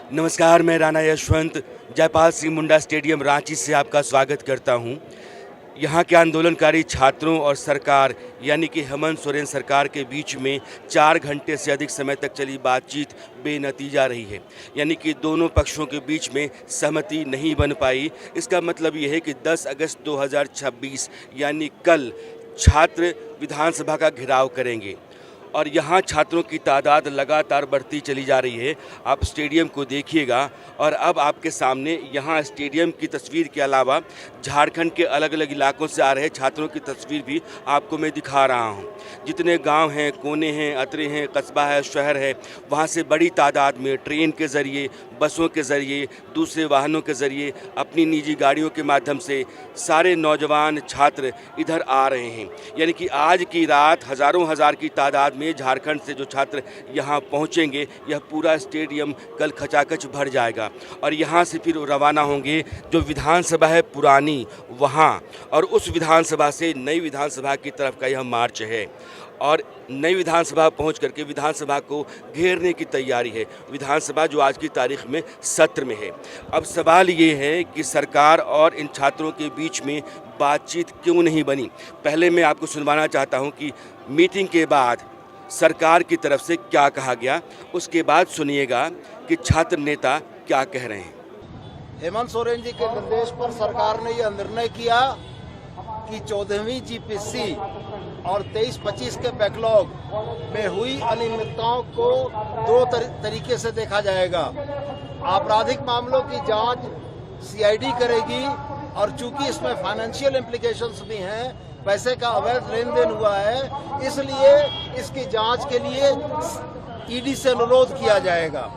नमस्कार, मैं राणा यशवंत जयपाल सिंह मुंडा स्टेडियम रांची से आपका स्वागत करता हूं। यहाँ के आंदोलनकारी छात्रों और सरकार यानी कि हेमंत सोरेन सरकार के बीच में 4 घंटे से अधिक समय तक चली बातचीत बेनतीजा रही है। यानी कि दोनों पक्षों के बीच में सहमति नहीं बन पाई। इसका मतलब ये है कि 10 अगस्त 2026 यानी कल छात्र विधानसभा का घेराव करेंगे और यहाँ छात्रों की तादाद लगातार बढ़ती चली जा रही है। आप स्टेडियम को देखिएगा और अब आपके सामने यहाँ स्टेडियम की तस्वीर के अलावा झारखंड के अलग अलग इलाकों से आ रहे छात्रों की तस्वीर भी आपको मैं दिखा रहा हूँ। जितने गांव हैं, कोने हैं, अतरे हैं, कस्बा है, शहर है, वहाँ से बड़ी तादाद में ट्रेन के ज़रिए, बसों के ज़रिए, दूसरे वाहनों के ज़रिए, अपनी निजी गाड़ियों के माध्यम से सारे नौजवान छात्र इधर आ रहे हैं। यानी कि आज की रात हज़ारों हज़ार की तादाद में झारखंड से जो छात्र यहाँ पहुँचेंगे, यह पूरा स्टेडियम कल खचाखच भर जाएगा और यहाँ से फिर रवाना होंगे जो विधानसभा है पुरानी वहाँ, और उस विधानसभा से नई विधानसभा की तरफ का यह मार्च है और नई विधानसभा पहुँच करके विधानसभा को घेरने की तैयारी है। विधानसभा जो आज की तारीख में सत्र में है। अब सवाल ये है कि सरकार और इन छात्रों के बीच में बातचीत क्यों नहीं बनी। पहले मैं आपको सुनवाना चाहता हूँ कि मीटिंग के बाद सरकार की तरफ से क्या कहा गया, उसके बाद सुनिएगा कि छात्र नेता क्या कह रहे हैं। हेमंत सोरेन जी के निर्देश पर सरकार ने यह निर्णय किया कि 14वीं जीपीसी और 23-25 के बैकलॉग में हुई अनियमितताओं को दो तरीके से देखा जाएगा। आपराधिक मामलों की जांच सीआईडी करेगी और चूंकि इसमें फाइनेंशियल इम्प्लीकेशंस भी हैं, पैसे का अवैध लेन देन हुआ है, इसलिए इसकी जांच के लिए ईडी से अनुरोध किया जाएगा।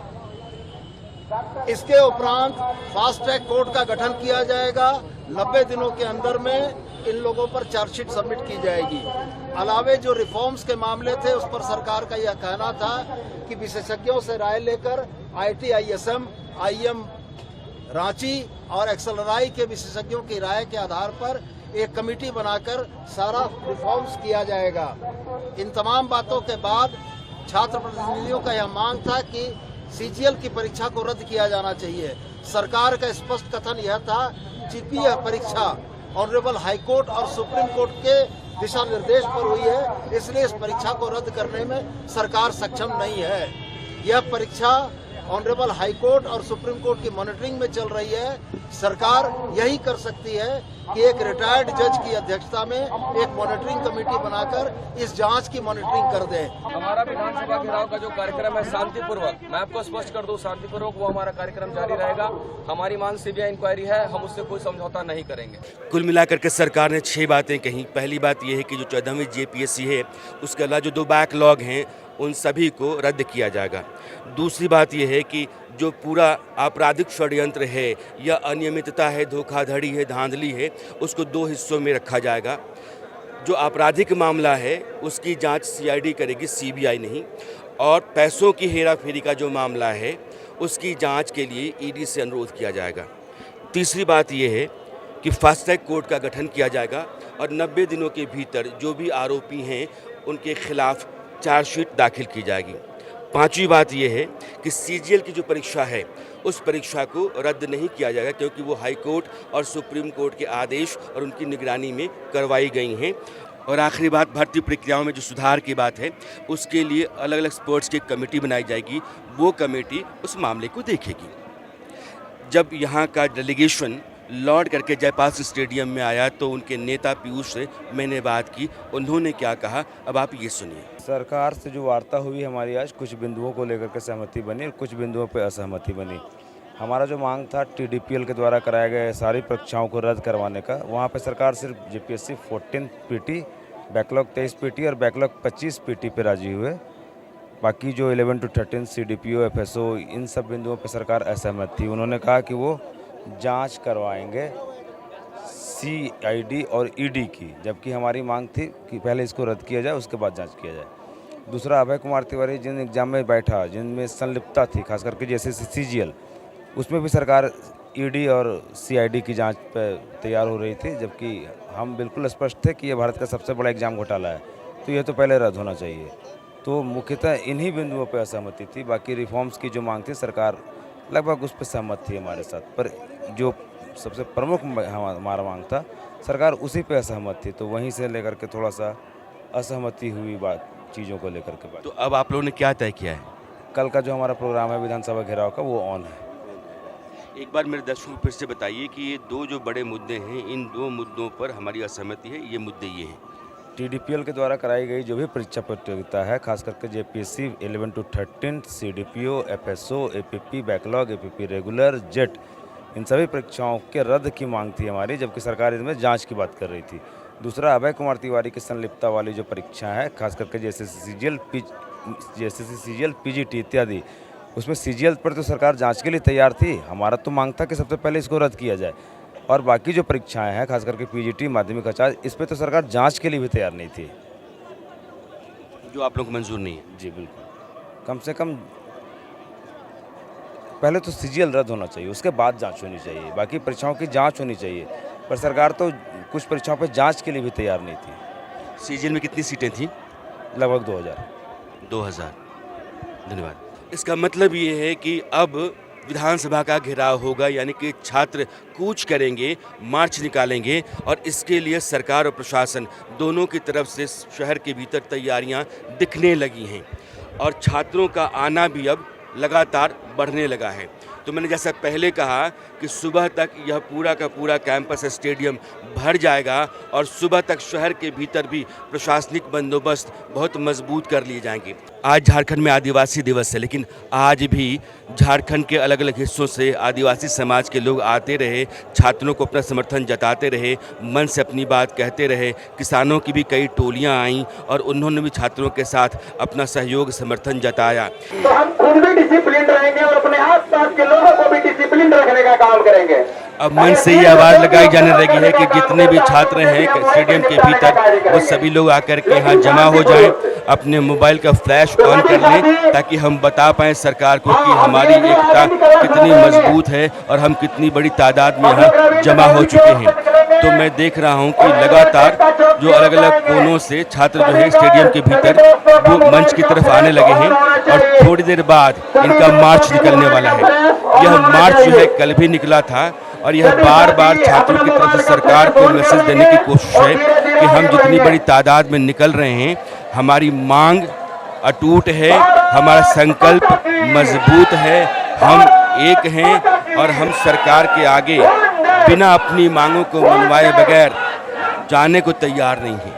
इसके उपरांत फास्ट ट्रैक कोर्ट का गठन किया जाएगा। 90 दिनों के अंदर में इन लोगों पर चार्जशीट सबमिट की जाएगी। अलावे जो रिफॉर्म्स के मामले थे उस पर सरकार का यह कहना था कि विशेषज्ञों से राय लेकर आईटी, आईएसएम, आईएम रांची और एक्सएलआरआई के विशेषज्ञों की राय के आधार पर एक कमेटी बनाकर सारा रिफॉर्म्स किया जाएगा। इन तमाम बातों के बाद छात्र प्रतिनिधियों का यह मांग था कि सीजीएल की परीक्षा को रद्द किया जाना चाहिए। सरकार का स्पष्ट कथन यह था कि यह परीक्षा ऑनरेबल हाईकोर्ट और सुप्रीम कोर्ट के दिशा निर्देश पर हुई है, इसलिए इस परीक्षा को रद्द करने में सरकार सक्षम नहीं है। यह परीक्षा ऑनरेबल हाईकोर्ट और सुप्रीम कोर्ट की मॉनिटरिंग में चल रही है। सरकार यही कर सकती है कि एक रिटायर्ड जज की अध्यक्षता में एक मॉनिटरिंग कमेटी बनाकर इस जांच की मॉनिटरिंग कर दे। हमारा विधानसभा घेराव का जो कार्यक्रम है शांतिपूर्वक, मैं आपको स्पष्ट कर दूं, शांतिपूर्वक वो हमारा कार्यक्रम जारी रहेगा। हमारी मांग सीबीआई इंक्वायरी है, हम उससे कोई समझौता नहीं करेंगे। कुल मिलाकर के सरकार ने 6 बातें कही। पहली बात यह है कि जो 14वीं जेपीएससी है उसके अलावा जो 2 बैकलॉग हैं उन सभी को रद्द किया जाएगा। दूसरी बात यह है कि जो पूरा आपराधिक षड्यंत्र है या अनियमितता है, धोखाधड़ी है, धांधली है, उसको 2 हिस्सों में रखा जाएगा। जो आपराधिक मामला है उसकी जांच सीआईडी करेगी, सीबीआई नहीं, और पैसों की हेराफेरी का जो मामला है उसकी जांच के लिए ईडी से अनुरोध किया जाएगा। तीसरी बात यह है कि फास्ट ट्रैक कोर्ट का गठन किया जाएगा और 90 दिनों के भीतर जो भी आरोपी हैं उनके खिलाफ चार्जशीट दाखिल की जाएगी। पांचवी बात यह है कि सीजीएल की जो परीक्षा है उस परीक्षा को रद्द नहीं किया जाएगा, क्योंकि वो हाई कोर्ट और सुप्रीम कोर्ट के आदेश और उनकी निगरानी में करवाई गई हैं। और आखिरी बात, भर्ती प्रक्रियाओं में जो सुधार की बात है उसके लिए अलग अलग स्पोर्ट्स की कमेटी बनाई जाएगी। वो कमेटी उस मामले को देखेगी। जब यहाँ का डेलीगेशन लौट करके जयपाल सिंह स्टेडियम में आया तो उनके नेता पीयूष से मैंने बात की। उन्होंने क्या कहा, अब आप ये सुनिए। सरकार से जो वार्ता हुई हमारी आज, कुछ बिंदुओं को लेकर के सहमति बनी और कुछ बिंदुओं पर असहमति बनी। हमारा जो मांग था टीडीपीएल के द्वारा कराए गए सारी परीक्षाओं को रद्द करवाने का, वहाँ पे सरकार सिर्फ जीपीएससी 14 पीटी, बैकलॉग 23 पीटी और बैकलॉग 25 पीटी पे राजी हुए। बाकी जो 11 to 13 सीडीपीओ, एफएसओ, इन सब बिंदुओं पर सरकार असहमत थी। उन्होंने कहा कि वो जांच करवाएंगे सीआईडी और ईडी की, जबकि हमारी मांग थी कि पहले इसको रद्द किया जाए, उसके बाद जांच किया जाए। दूसरा, अभय कुमार तिवारी जिन एग्जाम में बैठा, जिनमें संलिप्तता थी, खास करके जैसे सीजीएल, उसमें भी सरकार ईडी और सीआईडी की जांच पर तैयार हो रही थी, जबकि हम बिल्कुल स्पष्ट थे कि यह भारत का सबसे बड़ा एग्जाम घोटाला है, तो यह तो पहले रद्द होना चाहिए। तो मुख्यतः इन्हीं बिंदुओं पर असहमति थी। बाकी रिफॉर्म्स की जो मांग थी सरकार लगभग उस पर सहमत थी हमारे साथ। पर जो सबसे प्रमुख हमारा मांग था, सरकार उसी पे असहमत थी, तो वहीं से लेकर के थोड़ा सा असहमति हुई बात चीज़ों को लेकर के बात। तो अब आप लोगों ने क्या तय किया है? कल का जो हमारा प्रोग्राम है विधानसभा घेराव का, वो ऑन है। एक बार मेरे दर्शकों को फिर से बताइए कि ये दो जो बड़े मुद्दे हैं, इन दो मुद्दों पर हमारी असहमति है। ये मुद्दे ये हैं। टीडीपीएल के द्वारा कराई गई जो भी परीक्षा प्रतियोगिता है, खास करके JPSC 11 to 13, CDPO, FSO, APP backlog, APP regular, JET, इन सभी परीक्षाओं के रद्द की मांग थी हमारी, जबकि सरकार इसमें जांच की बात कर रही थी। दूसरा, अभय कुमार तिवारी की संलिप्तता वाली जो परीक्षा है, खास करके जैसे सीजीएल, पीजीटी इत्यादि, उसमें सीजीएल पर तो सरकार जांच के लिए तैयार थी। हमारा तो मांग था कि सबसे पहले इसको रद्द किया जाए, और बाकी जो परीक्षाएं हैं, खास करके पीजीटी, माध्यमिक आचार्य, इस पर तो सरकार जांच के लिए भी तैयार नहीं थी। जो आप लोगों को मंजूर नहीं है। जी बिल्कुल, कम से कम पहले तो सीजीएल रद्द होना चाहिए, उसके बाद जांच होनी चाहिए, बाकी परीक्षाओं की जांच होनी चाहिए। पर सरकार तो कुछ परीक्षाओं पर जांच के लिए भी तैयार नहीं थी। सीजीएल में कितनी सीटें थीं? लगभग 2000। 2000। धन्यवाद। इसका मतलब ये है कि अब विधानसभा का घेराव होगा, यानी कि छात्र कूच करेंगे, मार्च निकालेंगे, और इसके लिए सरकार और प्रशासन दोनों की तरफ से शहर के भीतर तैयारियां दिखने लगी हैं, और छात्रों का आना भी अब लगातार बढ़ने लगा है। तो मैंने जैसा पहले कहा कि सुबह तक यह पूरा का पूरा कैंपस स्टेडियम भर जाएगा, और सुबह तक शहर के भीतर भी प्रशासनिक बंदोबस्त बहुत मजबूत कर लिए जाएंगे। आज झारखंड में आदिवासी दिवस है, लेकिन आज भी झारखंड के अलग अलग हिस्सों से आदिवासी समाज के लोग आते रहे, छात्रों को अपना समर्थन जताते रहे, मन से अपनी बात कहते रहे। किसानों की भी कई टोलियां आईं और उन्होंने भी छात्रों के साथ अपना सहयोग समर्थन जताया। तो हम खुद भी डिसिप्लिन रहेंगे और अपने आस-पास के लोगों को भी डिसिप्लिन रखने का काम करेंगे। अब मन से ये आवाज़ लगाई जाने लगी है कि जितने भी छात्र हैं स्टेडियम के भीतर, वो सभी लोग आकर के यहाँ जमा हो जाएं, अपने मोबाइल का फ्लैश ऑन कर लें, ताकि हम बता पाएं सरकार को कि हमारी एकता कितनी मजबूत है और हम कितनी बड़ी तादाद में यहाँ जमा हो चुके हैं। तो मैं देख रहा हूँ कि लगातार जो अलग अलग कोनों से छात्र जो है स्टेडियम के भीतर वो मंच की तरफ आने लगे हैं, और थोड़ी देर बाद इनका मार्च निकलने वाला है। यह मार्च जो है कल भी निकला था, और यह बार बार छात्रों की तरफ से सरकार को मैसेज देने की कोशिश है कि हम जितनी बड़ी तादाद में निकल रहे हैं, हमारी मांग अटूट है, हमारा संकल्प मजबूत है, हम एक हैं, और हम सरकार के आगे बिना अपनी मांगों को मनवाए बगैर जाने को तैयार नहीं हैं।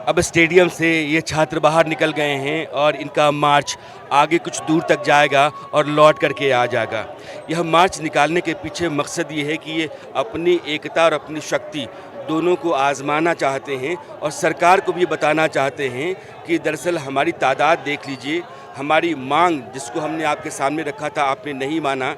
अब स्टेडियम से ये छात्र बाहर निकल गए हैं, और इनका मार्च आगे कुछ दूर तक जाएगा और लौट करके आ जाएगा। यह मार्च निकालने के पीछे मकसद ये है कि ये अपनी एकता और अपनी शक्ति दोनों को आजमाना चाहते हैं, और सरकार को भी बताना चाहते हैं कि दरअसल हमारी तादाद देख लीजिए, हमारी मांग जिसको हमने आपके सामने रखा था आपने नहीं माना,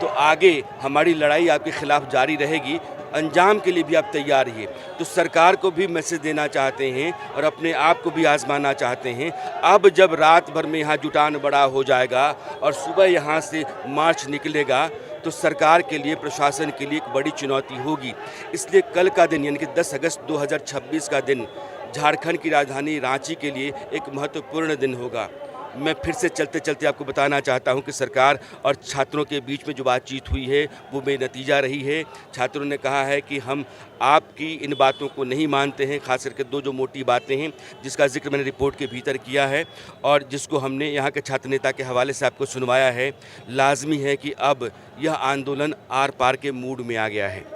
तो आगे हमारी लड़ाई आपके खिलाफ जारी रहेगी, अंजाम के लिए भी आप तैयार रहिए। तो सरकार को भी मैसेज देना चाहते हैं और अपने आप को भी आजमाना चाहते हैं। अब जब रात भर में यहाँ जुटान बड़ा हो जाएगा और सुबह यहाँ से मार्च निकलेगा, तो सरकार के लिए, प्रशासन के लिए एक बड़ी चुनौती होगी। इसलिए कल का दिन यानी कि 10 अगस्त 2026 का दिन झारखंड की राजधानी रांची के लिए एक महत्वपूर्ण दिन होगा। मैं फिर से चलते चलते आपको बताना चाहता हूं कि सरकार और छात्रों के बीच में जो बातचीत हुई है वो बेनतीजा रही है। छात्रों ने कहा है कि हम आपकी इन बातों को नहीं मानते हैं, खास करके दो जो मोटी बातें हैं जिसका जिक्र मैंने रिपोर्ट के भीतर किया है और जिसको हमने यहाँ के छात्र नेता के हवाले से आपको सुनवाया है। लाजमी है कि अब यह आंदोलन आर पार के मूड में आ गया है।